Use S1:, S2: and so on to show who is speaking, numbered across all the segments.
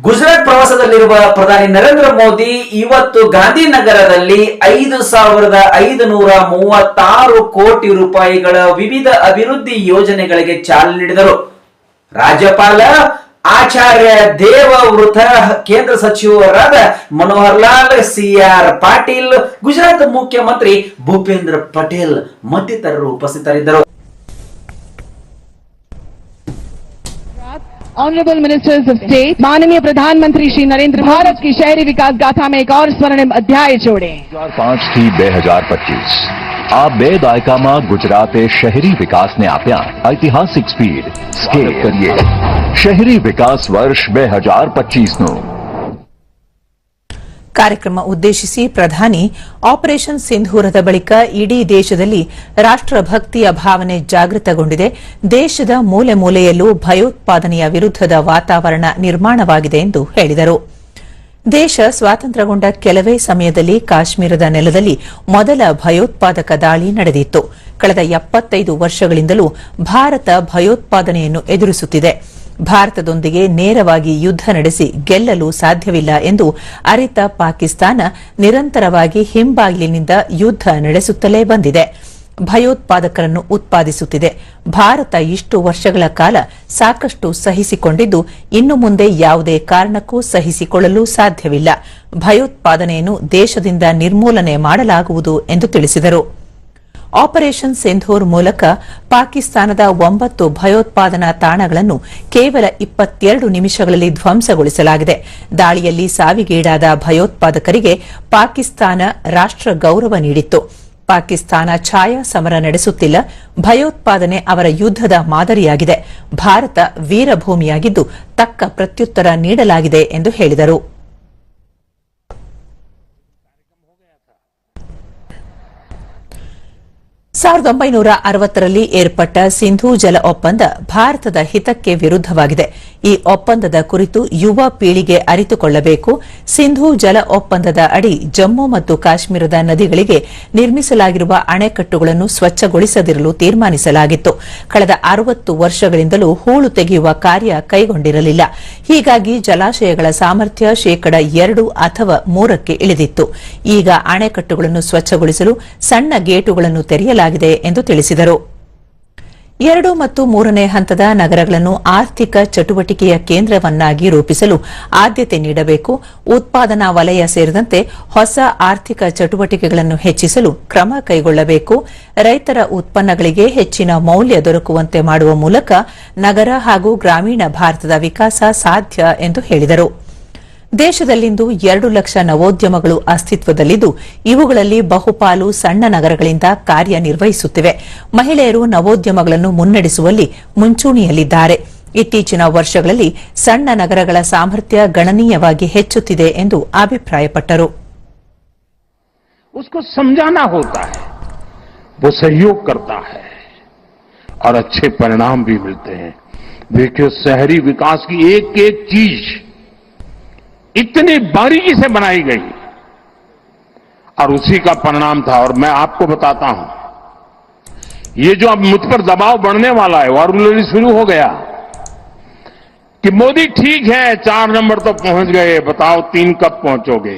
S1: ಗುಜರಾತ್ ಪ್ರವಾಸದಲ್ಲಿರುವ ಪ್ರಧಾನಿ ನರೇಂದ್ರ ಮೋದಿ ಇವತ್ತು ಗಾಂಧಿನಗರದಲ್ಲಿ 5,536 ಕೋಟಿ ರೂಪಾಯಿಗಳ ವಿವಿಧ ಅಭಿವೃದ್ಧಿ ಯೋಜನೆಗಳಿಗೆ ಚಾಲನೆ ನೀಡಿದರು. ರಾಜ್ಯಪಾಲ ಆಚಾರ್ಯ ದೇವವ್ರತ, ಕೇಂದ್ರ ಸಚಿವರಾದ ಮನೋಹರ್ ಲಾಲ್, ಸಿಆರ್ ಪಾಟೀಲ್, ಗುಜರಾತ್ ಮುಖ್ಯಮಂತ್ರಿ ಭೂಪೇಂದ್ರ ಪಟೇಲ್ ಮತ್ತಿತರರು ಉಪಸ್ಥಿತರಿದ್ದರು.
S2: ऑनरेबल मिनिस्टर्स ऑफ स्टेट, माननीय प्रधानमंत्री श्री नरेंद्र भारत की शहरी विकास गाथा में एक और स्वर्णिम अध्याय जोड़े.
S3: 2005 થી 2025 આ બે દાયકામાં ગુજરાતે શહેરી વિકાસને આપ્યા ઐતિહાસિક સ્પીડ. સ્કેલ કરીએ શહેરી વિકાસ વર્ષ 2025નું.
S4: ಕಾರ್ಯಕ್ರಮ ಉದ್ದೇಶಿಸಿ ಪ್ರಧಾನಿ ಆಪರೇಷನ್ ಸಿಂಧೂರದ ಬಳಿಕ ಇಡೀ ದೇಶದಲ್ಲಿ ರಾಷ್ಟ್ರಭಕ್ತಿಯ ಭಾವನೆ ಜಾಗೃತಗೊಂಡಿದೆ. ದೇಶದ ಮೂಲೆ ಮೂಲೆಯಲ್ಲೂ ಭಯೋತ್ಪಾದನೆಯ ವಿರುದ್ಧದ ವಾತಾವರಣ ನಿರ್ಮಾಣವಾಗಿದೆ ಎಂದು ಹೇಳಿದರು. ದೇಶ ಸ್ವಾತಂತ್ರ್ಯಗೊಂಡ ಕೆಲವೇ ಸಮಯದಲ್ಲಿ ಕಾಶ್ಮೀರದ ನೆಲದಲ್ಲಿ ಮೊದಲ ಭಯೋತ್ಪಾದಕ ದಾಳಿ ನಡೆದಿತ್ತು. ಕಳೆದ 75 ವರ್ಷಗಳಿಂದಲೂ ಭಾರತ ಭಯೋತ್ಪಾದನೆಯನ್ನು ಎದುರಿಸುತ್ತಿದೆ. ಭಾರತದೊಂದಿಗೆ ನೇರವಾಗಿ ಯುದ್ಧ ನಡೆಸಿ ಗೆಲ್ಲಲು ಸಾಧ್ಯವಿಲ್ಲ ಎಂದು ಅರಿತ ಪಾಕಿಸ್ತಾನ ನಿರಂತರವಾಗಿ ಹಿಂಬಾಗಿಲಿನಿಂದ ಯುದ್ಧ ನಡೆಸುತ್ತಲೇ ಬಂದಿದೆ. ಭಯೋತ್ಪಾದಕರನ್ನು ಉತ್ಪಾದಿಸುತ್ತಿದೆ. ಭಾರತ ಇಷ್ಟು ವರ್ಷಗಳ ಕಾಲ ಸಾಕಷ್ಟು ಸಹಿಸಿಕೊಂಡಿದ್ದು ಇನ್ನು ಮುಂದೆ ಯಾವುದೇ ಕಾರಣಕ್ಕೂ ಸಹಿಸಿಕೊಳ್ಳಲು ಸಾಧ್ಯವಿಲ್ಲ. ಭಯೋತ್ಪಾದನೆಯನ್ನು ದೇಶದಿಂದ ನಿರ್ಮೂಲನೆ ಮಾಡಲಾಗುವುದು ಎಂದು ತಿಳಿಸಿದರು. ಆಪರೇಷನ್ ಸಿಂಧೂರ್ ಮೂಲಕ ಪಾಕಿಸ್ತಾನದ 9 ಭಯೋತ್ಪಾದನಾ ತಾಣಗಳನ್ನು ಕೇವಲ 22 ನಿಮಿಷಗಳಲ್ಲಿ ಧ್ವಂಸಗೊಳಿಸಲಾಗಿದೆ. ದಾಳಿಯಲ್ಲಿ ಸಾವಿಗೀಡಾದ ಭಯೋತ್ಪಾದಕರಿಗೆ ಪಾಕಿಸ್ತಾನ ರಾಷ್ಟ್ರ ಗೌರವ ನೀಡಿತ್ತು. ಪಾಕಿಸ್ತಾನ ಛಾಯಾ ಸಮರ ನಡೆಸುತ್ತಿಲ್ಲ. ಭಯೋತ್ಪಾದನೆ ಅವರ ಯುದ್ಧದ ಮಾದರಿಯಾಗಿದೆ. ಭಾರತ ವೀರಭೂಮಿಯಾಗಿದ್ದು ತಕ್ಕ ಪ್ರತ್ಯುತ್ತರ ನೀಡಲಾಗಿದೆ ಎಂದು ಹೇಳಿದರು. ಸಾವಿರದ 1960ರಲ್ಲಿ ಏರ್ಪಟ್ಟ ಸಿಂಧೂ ಜಲ ಒಪ್ಪಂದ ಭಾರತದ ಹಿತಕ್ಕೆ ವಿರುದ್ಧವಾಗಿದೆ. ಈ ಒಪ್ಪಂದದ ಕುರಿತು ಯುವ ಪೀಳಿಗೆ ಅರಿತುಕೊಳ್ಳಬೇಕು. ಸಿಂಧೂ ಜಲ ಒಪ್ಪಂದದ ಅಡಿ ಜಮ್ಮು ಮತ್ತು ಕಾಶ್ಮೀರದ ನದಿಗಳಿಗೆ ನಿರ್ಮಿಸಲಾಗಿರುವ ಅಣೆಕಟ್ಟುಗಳನ್ನು ಸ್ವಚ್ಛಗೊಳಿಸದಿರಲು ತೀರ್ಮಾನಿಸಲಾಗಿತ್ತು. ಕಳೆದ 60 ವರ್ಷಗಳಿಂದಲೂ ಹೂಳು ತೆಗೆಯುವ ಕಾರ್ಯ ಕೈಗೊಂಡಿರಲಿಲ್ಲ. ಹೀಗಾಗಿ ಜಲಾಶಯಗಳ ಸಾಮರ್ಥ್ಯ ಶೇಕಡ 2 ಅಥವಾ 3ಕ್ಕೆ ಇಳಿದಿತ್ತು. ಈಗ ಅಣೆಕಟ್ಟುಗಳನ್ನು ಸ್ವಚ್ಛಗೊಳಿಸಲು ಸಣ್ಣ ಗೇಟುಗಳನ್ನು ತೆರೆಯಲಾಗಿದೆ ಎಂದು ತಿಳಿಸಿದರು. 2 ಮತ್ತು 3ನೇ ಹಂತದ ನಗರಗಳನ್ನು ಆರ್ಥಿಕ ಚಟುವಟಿಕೆಯ ಕೇಂದ್ರವನ್ನಾಗಿ ರೂಪಿಸಲು ಆದ್ಯತೆ ನೀಡಬೇಕು. ಉತ್ಪಾದನಾ ವಲಯ ಸೇರಿದಂತೆ ಹೊಸ ಆರ್ಥಿಕ ಚಟುವಟಿಕೆಗಳನ್ನು ಹೆಚ್ಚಿಸಲು ಕ್ರಮ ಕೈಗೊಳ್ಳಬೇಕು. ರೈತರ ಉತ್ಪನ್ನಗಳಿಗೆ ಹೆಚ್ಚಿನ ಮೌಲ್ಯ ದೊರಕುವಂತೆ ಮಾಡುವ ಮೂಲಕ ನಗರ ಹಾಗೂ ಗ್ರಾಮೀಣ ಭಾರತದ ವಿಕಾಸ ಸಾಧ್ಯ ಎಂದು ಹೇಳಿದರು. ದೇಶದಲ್ಲಿಂದು 2 ಲಕ್ಷ ನವೋದ್ಯಮಗಳು ಅಸ್ತಿತ್ವದಲ್ಲಿದ್ದು ಇವುಗಳಲ್ಲಿ ಬಹುಪಾಲು ಸಣ್ಣ ನಗರಗಳಿಂದ ಕಾರ್ಯನಿರ್ವಹಿಸುತ್ತಿವೆ. ಮಹಿಳೆಯರು ನವೋದ್ಯಮಗಳನ್ನು ಮುನ್ನಡೆಸುವಲ್ಲಿ ಮುಂಚೂಣಿಯಲ್ಲಿದ್ದಾರೆ. ಇತ್ತೀಚಿನ ವರ್ಷಗಳಲ್ಲಿ ಸಣ್ಣ ನಗರಗಳ ಸಾಮರ್ಥ್ಯ ಗಣನೀಯವಾಗಿ ಹೆಚ್ಚುತ್ತಿದೆ ಎಂದು ಅಭಿಪ್ರಾಯಪಟ್ಟರು.
S5: उसको समझाना होता है, वो सहयोग करता है और अच्छे परिणाम भी मिलते हैं. देखिए शहरी विकास की एक एक चीज इतनी बारीकी से बनाई गई और उसी का परिणाम था. और मैं आपको बताता हूं, ये जो अब मुझ पर दबाव बढ़ने वाला है वो ऑलरेडी शुरू हो गया कि मोदी ठीक है 4 नंबर तो पहुंच गए, बताओ 3 कब पहुंचोगे.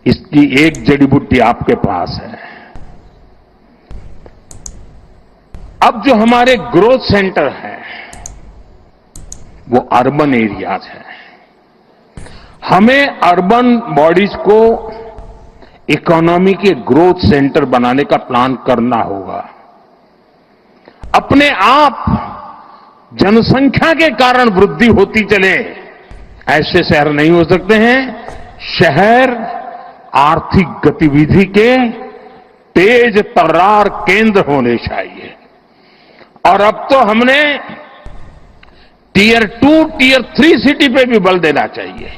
S5: इसकी एक जड़ी बूटी आपके पास है. अब जो हमारे ग्रोथ सेंटर है वो अर्बन एरियाज है. हमें अर्बन बॉडीज को इकोनॉमी के ग्रोथ सेंटर बनाने का प्लान करना होगा. अपने आप जनसंख्या के कारण वृद्धि होती चले ऐसे शहर नहीं हो सकते हैं. शहर आर्थिक गतिविधि के तेज तर्रार केंद्र होने चाहिए. और अब तो हमने टियर 2, टियर 3 सिटी पे भी बल देना चाहिए.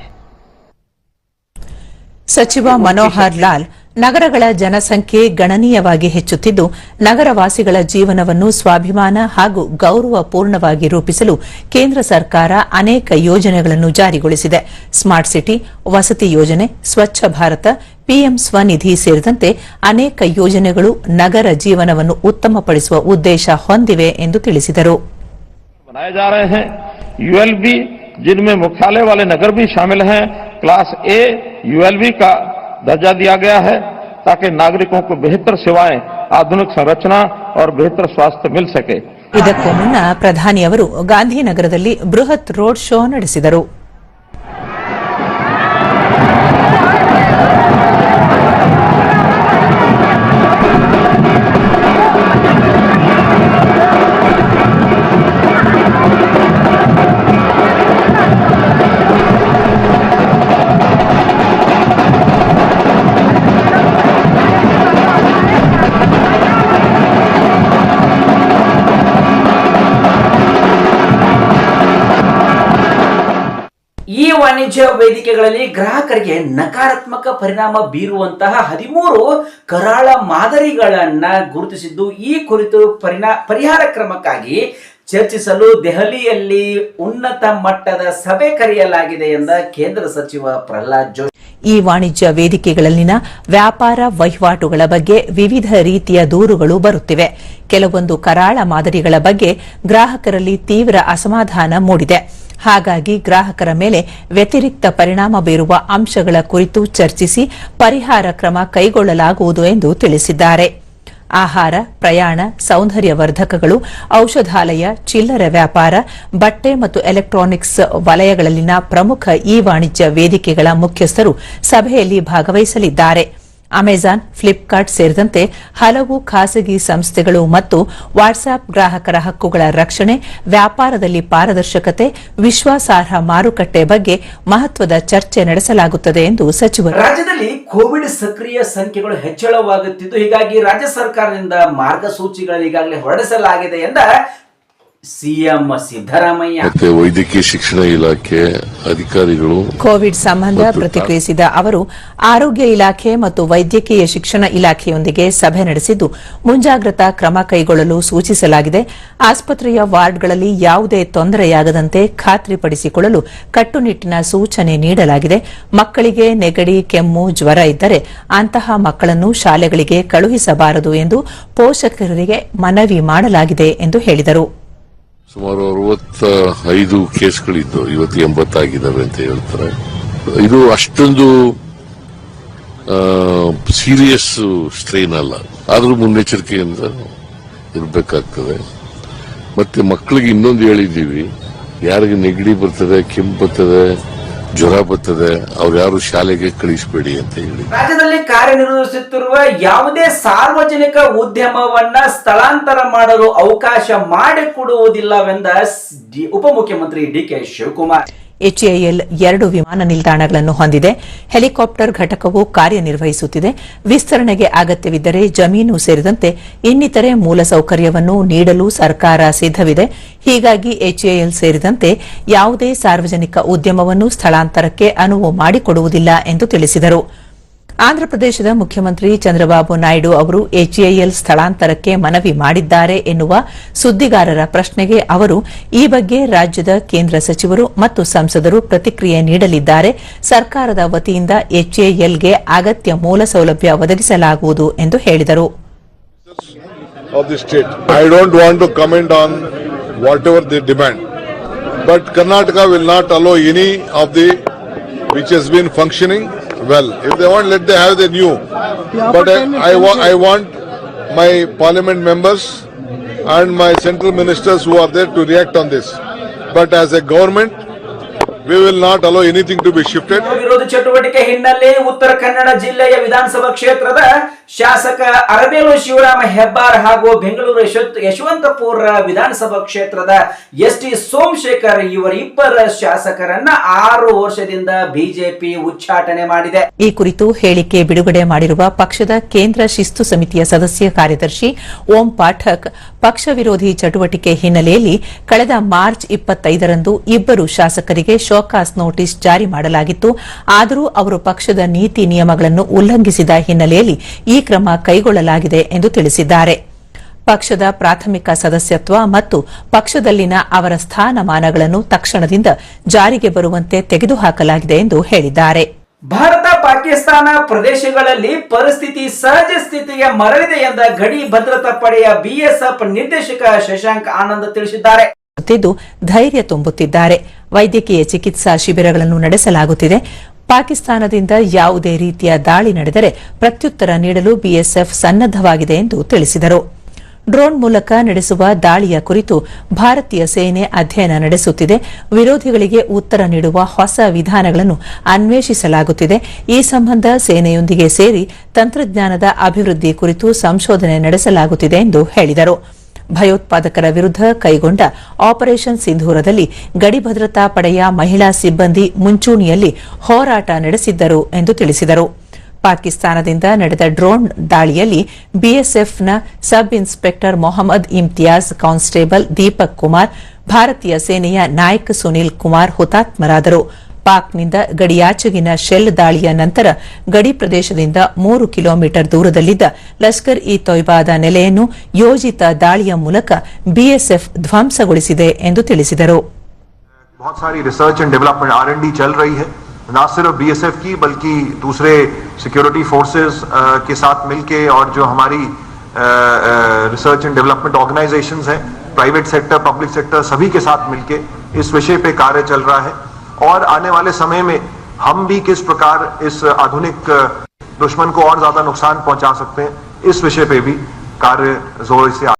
S4: ಸಚಿವ ಮನೋಹರ್ ಲಾಲ್, ನಗರಗಳ ಜನಸಂಖ್ಯೆ ಗಣನೀಯವಾಗಿ ಹೆಚ್ಚುತ್ತಿದ್ದು ನಗರವಾಸಿಗಳ ಜೀವನವನ್ನು ಸ್ವಾಭಿಮಾನ ಹಾಗೂ ಗೌರವಪೂರ್ಣವಾಗಿ ರೂಪಿಸಲು ಕೇಂದ್ರ ಸರ್ಕಾರ ಅನೇಕ ಯೋಜನೆಗಳನ್ನು ಜಾರಿಗೊಳಿಸಿದೆ. ಸ್ಮಾರ್ಟ್ ಸಿಟಿ, ವಸತಿ ಯೋಜನೆ, ಸ್ವಚ್ಛ ಭಾರತ, ಪಿಎಂ ಸ್ವನಿಧಿ ಸೇರಿದಂತೆ ಅನೇಕ ಯೋಜನೆಗಳು ನಗರ ಜೀವನವನ್ನು ಉತ್ತಮಪಡಿಸುವ ಉದ್ದೇಶ ಹೊಂದಿವೆ ಎಂದು ತಿಳಿಸಿದರು.
S5: बनाए जा रहे हैं यूएलबी जिनमें मुख्यालय वाले नगर भी शामिल हैं, क्लास ए यूएलबी का दर्जा दिया गया है ताकि नागरिकों को बेहतर सेवाएं, आधुनिक संरचना और बेहतर स्वास्थ्य मिल सके।
S4: ಇದಕ್ಕೂ ಮುನ್ನ ಪ್ರಧಾನಿಯವರು ಗಾಂಧಿನಗರದಲ್ಲಿ ಬೃಹತ್ ರೋಡ್ ಶೋ ನಡೆಸಿದರು.
S1: ಈ ವಾಣಿಜ್ಯ ವೇದಿಕೆಗಳಲ್ಲಿ ಗ್ರಾಹಕರಿಗೆ ನಕಾರಾತ್ಮಕ ಪರಿಣಾಮ ಬೀರುವಂತಹ 13 ಕರಾಳ ಮಾದರಿಗಳನ್ನ ಗುರುತಿಸಿದ್ದು, ಈ ಕುರಿತು ಪರಿಹಾರ ಕ್ರಮಕ್ಕಾಗಿ ಚರ್ಚಿಸಲು ದೆಹಲಿಯಲ್ಲಿ ಉನ್ನತ ಮಟ್ಟದ ಸಭೆ ಕರೆಯಲಾಗಿದೆ ಎಂದ ಕೇಂದ್ರ ಸಚಿವ ಪ್ರಹ್ಲಾದ್ ಜೋಶಿ.
S4: ಈ ವಾಣಿಜ್ಯ ವೇದಿಕೆಗಳಲ್ಲಿನ ವ್ಯಾಪಾರ ವಹಿವಾಟುಗಳ ಬಗ್ಗೆ ವಿವಿಧ ರೀತಿಯ ದೂರುಗಳು ಬರುತ್ತಿವೆ. ಕೆಲವೊಂದು ಕರಾಳ ಮಾದರಿಗಳ ಬಗ್ಗೆ ಗ್ರಾಹಕರಲ್ಲಿ ತೀವ್ರ ಅಸಮಾಧಾನ ಮೂಡಿದೆ. ಹಾಗಾಗಿ ಗ್ರಾಹಕರ ಮೇಲೆ ವ್ಯತಿರಿಕ್ತ ಪರಿಣಾಮ ಬೀರುವ ಅಂಶಗಳ ಕುರಿತು ಚರ್ಚಿಸಿ ಪರಿಹಾರ ಕ್ರಮ ಕೈಗೊಳ್ಳಲಾಗುವುದು ಎಂದು ತಿಳಿಸಿದ್ದಾರೆ. ಆಹಾರ, ಪ್ರಯಾಣ, ಸೌಂದರ್ಯವರ್ಧಕಗಳು, ಔಷಧಾಲಯ, ಚಿಲ್ಲರೆ ವ್ಯಾಪಾರ, ಬಟ್ಟೆ ಮತ್ತು ಎಲೆಕ್ಟ್ರಾನಿಕ್ಸ್ ವಲಯಗಳಲ್ಲಿನ ಪ್ರಮುಖ ಈ ವಾಣಿಜ್ಯ ವೇದಿಕೆಗಳ ಮುಖ್ಯಸ್ಥರು ಸಭೆಯಲ್ಲಿ ಭಾಗವಹಿಸಲಿದ್ದಾರೆ. ಅಮೆಜಾನ್, ಫ್ಲಿಪ್ಕಾರ್ಟ್ ಸೇರಿದಂತೆ ಹಲವು ಖಾಸಗಿ ಸಂಸ್ಥೆಗಳು ಮತ್ತು ವಾಟ್ಸ್ಆಪ್ ಗ್ರಾಹಕರ ಹಕ್ಕುಗಳ ರಕ್ಷಣೆ, ವ್ಯಾಪಾರದಲ್ಲಿ ಪಾರದರ್ಶಕತೆ, ವಿಶ್ವಾಸಾರ್ಹ ಮಾರುಕಟ್ಟೆ ಬಗ್ಗೆ ಮಹತ್ವದ ಚರ್ಚೆ ನಡೆಸಲಾಗುತ್ತದೆ ಎಂದು ಸಚಿವರು.
S1: ರಾಜ್ಯದಲ್ಲಿ ಕೋವಿಡ್ ಸಕ್ರಿಯ ಸಂಖ್ಯೆಗಳು ಹೆಚ್ಚಳವಾಗುತ್ತಿದ್ದು, ಹೀಗಾಗಿ ರಾಜ್ಯ ಸರ್ಕಾರದಿಂದ ಮಾರ್ಗಸೂಚಿಗಳನ್ನು ಈಗಾಗಲೇ ಹೊರಡಿಸಲಾಗಿದೆ ಎಂದ ಸಿಎಂ ಸಿದ್ದರಾಮಯ್ಯ.
S6: ಮತ್ತೆ ವೈದ್ಯಕೀಯ ಶಿಕ್ಷಣ ಇಲಾಖೆ ಅಧಿಕಾರಿಗಳು
S4: ಕೋವಿಡ್ ಸಂಬಂಧ ಪ್ರತಿಕ್ರಿಯಿಸಿದ ಅವರು, ಆರೋಗ್ಯ ಇಲಾಖೆ ಮತ್ತು ವೈದ್ಯಕೀಯ ಶಿಕ್ಷಣ ಇಲಾಖೆಯೊಂದಿಗೆ ಸಭೆ ನಡೆಸಿದ್ದು ಮುಂಜಾಗ್ರತಾ ಕ್ರಮ ಕೈಗೊಳ್ಳಲು ಸೂಚಿಸಲಾಗಿದೆ. ಆಸ್ಪತ್ರೆಯ ವಾರ್ಡ್ಗಳಲ್ಲಿ ಯಾವುದೇ ತೊಂದರೆಯಾಗದಂತೆ ಖಾತ್ರಿಪಡಿಸಿಕೊಳ್ಳಲು ಕಟ್ಟುನಿಟ್ಟಿನ ಸೂಚನೆ ನೀಡಲಾಗಿದೆ. ಮಕ್ಕಳಿಗೆ ನೆಗಡಿ, ಕೆಮ್ಮು, ಜ್ವರ ಇದ್ದರೆ ಅಂತಹ ಮಕ್ಕಳನ್ನು ಶಾಲೆಗಳಿಗೆ ಕಳುಹಿಸಬಾರದು ಎಂದು ಪೋಷಕರಿಗೆ ಮನವಿ ಮಾಡಲಾಗಿದೆ ಎಂದು ಹೇಳಿದರು.
S6: ಸುಮಾರು 65 ಕೇಸ್ಗಳಿದ್ದು ಇವತ್ತು 80 ಆಗಿದ್ದಾವೆ ಅಂತ ಹೇಳ್ತಾರೆ. ಇದು ಅಷ್ಟೊಂದು ಸೀರಿಯಸ್ ಸ್ಟ್ರೈನ್ ಅಲ್ಲ, ಆದ್ರೂ ಮುನ್ನೆಚ್ಚರಿಕೆಯಿಂದ ಇರಬೇಕಾಗ್ತದೆ. ಮತ್ತೆ ಮಕ್ಕಳಿಗೆ ಇನ್ನೊಂದು ಹೇಳಿದ್ದೀವಿ, ಯಾರಿಗೆ ನೆಗಡಿ ಬರ್ತದೆ, ಕೆಮ್ಮು ಬರ್ತದೆ, ಜ್ವರ ಬರ್ತದೆ, ಅವ್ರು ಯಾರು ಶಾಲೆಗೆ ಕಳಿಸಬೇಡಿ ಅಂತ ಹೇಳಿ.
S1: ರಾಜ್ಯದಲ್ಲಿ ಕಾರ್ಯನಿರ್ವಹಿಸುತ್ತಿರುವ ಯಾವುದೇ ಸಾರ್ವಜನಿಕ ಉದ್ಯಮವನ್ನ ಸ್ಥಳಾಂತರ ಮಾಡಲು ಅವಕಾಶ ಮಾಡಿಕೊಡುವುದಿಲ್ಲವೆಂದ ಉಪಮುಖ್ಯಮಂತ್ರಿ ಡಿಕೆ ಶಿವಕುಮಾರ್.
S4: ಎಚ್ಎಎಲ್ 2 ವಿಮಾನ ನಿಲ್ದಾಣಗಳನ್ನು ಹೊಂದಿದೆ. ಹೆಲಿಕಾಪ್ಟರ್ ಘಟಕವು ಕಾರ್ಯನಿರ್ವಹಿಸುತ್ತಿದೆ. ವಿಸ್ತರಣೆಗೆ ಅಗತ್ಯವಿದ್ದರೆ ಜಮೀನು ಸೇರಿದಂತೆ ಇನ್ನಿತರೆ ಮೂಲಸೌಕರ್ಯವನ್ನು ನೀಡಲು ಸರ್ಕಾರ ಸಿದ್ದವಿದೆ. ಹೀಗಾಗಿ ಎಚ್ಎಎಲ್ ಸೇರಿದಂತೆ ಯಾವುದೇ ಸಾರ್ವಜನಿಕ ಉದ್ಯಮವನ್ನು ಸ್ಥಳಾಂತರಕ್ಕೆ ಅನುವು ಮಾಡಿಕೊಡುವುದಿಲ್ಲ ಎಂದು ತಿಳಿಸಿದರು. ಆಂಧ್ರಪ್ರದೇಶದ ಮುಖ್ಯಮಂತ್ರಿ ಚಂದ್ರಬಾಬು ನಾಯ್ಡು ಅವರು ಎಚ್ಎಎಲ್ ಸ್ಥಳಾಂತರಕ್ಕೆ ಮನವಿ ಮಾಡಿದ್ದಾರೆ ಎನ್ನುವ ಸುದ್ದಿಗಾರರ ಪ್ರಶ್ನೆಗೆ ಅವರು, ಈ ಬಗ್ಗೆ ರಾಜ್ಯದ ಕೇಂದ್ರ ಸಚಿವರು ಮತ್ತು ಸಂಸದರು ಪ್ರತಿಕ್ರಿಯೆ ನೀಡಲಿದ್ದಾರೆ. ಸರ್ಕಾರದ ವತಿಯಿಂದ ಎಚ್ಎಎಲ್ಗೆ ಅಗತ್ಯ ಮೂಲಸೌಲಭ್ಯ ಒದಗಿಸಲಾಗುವುದು ಎಂದು ಹೇಳಿದರು.
S7: I don't want to comment on whatever they demand, but Karnataka will not allow any of the which has been functioning well. If they want, let they have the new. But I want my parliament members and my central ministers who are there to react on this. But as a government, we will not allow anything to be shifted.
S1: ವಿರೋಧ ಚಟುವಟಿಕೆ ಹಿನ್ನೆಲೆ ಉತ್ತರ ಕನ್ನಡ ಜಿಲ್ಲೆಯ ವಿಧಾನಸಭಾ ಕ್ಷೇತ್ರದ ಶಾಸಕ ಅರಬೇಲು ಶಿವರಾಮ ಹೆಬ್ಬಾರ್ ಹಾಗೂ ಬೆಂಗಳೂರು ಯಶವಂತಪುರ ವಿಧಾನಸಭಾ ಕ್ಷೇತ್ರದ ಎಸ್ಟಿ ಸೋಮಶೇಖರ್ ಇವರಿಬ್ಬರ ಶಾಸಕರನ್ನ 6 ವರ್ಷದಿಂದ ಬಿಜೆಪಿ ಉಚ್ಚಾಟನೆ ಮಾಡಿದೆ.
S4: ಈ ಕುರಿತು ಹೇಳಿಕೆ ಬಿಡುಗಡೆ ಮಾಡಿರುವ ಪಕ್ಷದ ಕೇಂದ್ರ ಶಿಸ್ತು ಸಮಿತಿಯ ಸದಸ್ಯ ಕಾರ್ಯದರ್ಶಿ ಓಂ ಪಾಠಕ್, ಪಕ್ಷ ವಿರೋಧಿ ಚಟುವಟಿಕೆ ಹಿನ್ನೆಲೆಯಲ್ಲಿ ಕಳೆದ ಮಾರ್ಚ್ 25ರಂದು ಇಬ್ಬರು ಶಾಸಕರಿಗೆ ಶೋಕಾಸ್ ನೋಟಿಸ್ ಜಾರಿ ಮಾಡಲಾಗಿತ್ತು. ಆದರೂ ಅವರು ಪಕ್ಷದ ನೀತಿ ನಿಯಮಗಳನ್ನು ಉಲ್ಲಂಘಿಸಿದ ಹಿನ್ನೆಲೆಯಲ್ಲಿ ಈ ಕ್ರಮ ಕೈಗೊಳ್ಳಲಾಗಿದೆ ಎಂದು ತಿಳಿಸಿದ್ದಾರೆ. ಪಕ್ಷದ ಪ್ರಾಥಮಿಕ ಸದಸ್ಯತ್ವ ಮತ್ತು ಪಕ್ಷದಲ್ಲಿನ ಅವರ ಸ್ಥಾನಮಾನಗಳನ್ನು ತಕ್ಷಣದಿಂದ ಜಾರಿಗೆ ಬರುವಂತೆ ತೆಗೆದುಹಾಕಲಾಗಿದೆ ಎಂದು ಹೇಳಿದ್ದಾರೆ.
S1: ಭಾರತ ಪಾಕಿಸ್ತಾನ ಪ್ರದೇಶಗಳಲ್ಲಿ ಪರಿಸ್ಥಿತಿ ಸಹಜ ಸ್ಥಿತಿಗೆ ಮರಳಿದೆ ಎಂದ ಗಡಿ ಭದ್ರತಾ ಪಡೆಯ ಬಿಎಸ್ಎಫ್ ನಿರ್ದೇಶಕ ಶಶಾಂಕ್ ಆನಂದ್ ತಿಳಿಸಿದ್ದಾರೆ.
S4: ಧೈರ್ಯ ತುಂಬುತ್ತಿದ್ದಾರೆ. ವೈದ್ಯಕೀಯ ಚಿಕಿತ್ಸಾ ಶಿಬಿರಗಳನ್ನು ನಡೆಸಲಾಗುತ್ತಿದೆ. ಪಾಕಿಸ್ತಾನದಿಂದ ಯಾವುದೇ ರೀತಿಯ ದಾಳಿ ನಡೆದರೆ ಪ್ರತ್ಯುತ್ತರ ನೀಡಲು ಬಿಎಸ್ಎಫ್ ಸನ್ನದ್ದವಾಗಿದೆ ಎಂದು ತಿಳಿಸಿದರು. ಡ್ರೋನ್ ಮೂಲಕ ನಡೆಸುವ ದಾಳಿಯ ಕುರಿತು ಭಾರತೀಯ ಸೇನೆ ಅಧ್ಯಯನ ನಡೆಸುತ್ತಿದೆ. ವಿರೋಧಿಗಳಿಗೆ ಉತ್ತರ ನೀಡುವ ಹೊಸ ವಿಧಾನಗಳನ್ನು ಅನ್ವೇಷಿಸಲಾಗುತ್ತಿದೆ. ಈ ಸಂಬಂಧ ಸೇನೆಯೊಂದಿಗೆ ಸೇರಿ ತಂತ್ರಜ್ಞಾನದ ಅಭಿವೃದ್ಧಿ ಕುರಿತು ಸಂಶೋಧನೆ ನಡೆಸಲಾಗುತ್ತಿದೆ ಎಂದು ಹೇಳಿದರು. ಭಯೋತ್ಪಾದಕರ ವಿರುದ್ಧ ಕೈಗೊಂಡ ಆಪರೇಷನ್ ಸಿಂಧೂರದಲ್ಲಿ ಗಡಿ ಭದ್ರತಾ ಪಡೆಯ ಮಹಿಳಾ ಸಿಬ್ಬಂದಿ ಮುಂಚೂಣಿಯಲ್ಲಿ ಹೋರಾಟ ನಡೆಸಿದ್ದರು ಎಂದು ತಿಳಿಸಿದರು. ಪಾಕಿಸ್ತಾನದಿಂದ ನಡೆದ ಡ್ರೋನ್ ದಾಳಿಯಲ್ಲಿ ಬಿಎಸ್ಎಫ್ನ sub inspector Mohammad Imtiaz, constable Deepak Kumar, ಭಾರತೀಯ ಸೇನೆಯ ನಾಯಕ್ ಸುನೀಲ್ ಕುಮಾರ್ ಹುತಾತ್ಮರಾದರು. ಪಾಕ್ನಿಂದ ಗಡಿಯಾಚೆಗಿನ ಶೆಲ್ ದಾಳಿಯ ನಂತರ ಗಡಿ ಪ್ರದೇಶದಿಂದ 3 ಕಿಲೋಮೀಟರ್ ದೂರದಲ್ಲಿದ್ದ ಲಷ್ಕರ್ ಇ ತೊಯ್ಬಾದ ನೆಲೆಯನ್ನು ಯೋಜಿತ ದಾಳಿಯ ಮೂಲಕ ಬಿಎಸ್ಎಫ್ ಧ್ವಂಸಗೊಳಿಸಿದೆ ಎಂದು ತಿಳಿಸಿದರು.
S8: बहुत सारी रिसर्च एंड डेवलपमेंट R&D चल रही है, ना सिर्फ बीएसएफ की बल्कि दूसरे सिक्योरिटी फोर्सेस के साथ मिलके और जो हमारी रिसर्च एंड डेवलपमेंट ऑर्गेनाइजेशंस हैं, प्राइवेट सेक्टर, पब्लिक सेक्टर, सभी के साथ मिलके इस विषय पे कार्य चल रहा है. और आने वाले समय में हम भी किस प्रकार इस आधुनिक दुश्मन को और ज्यादा नुकसान पहुंचा सकते हैं, इस विषय पे भी कार्य जोर से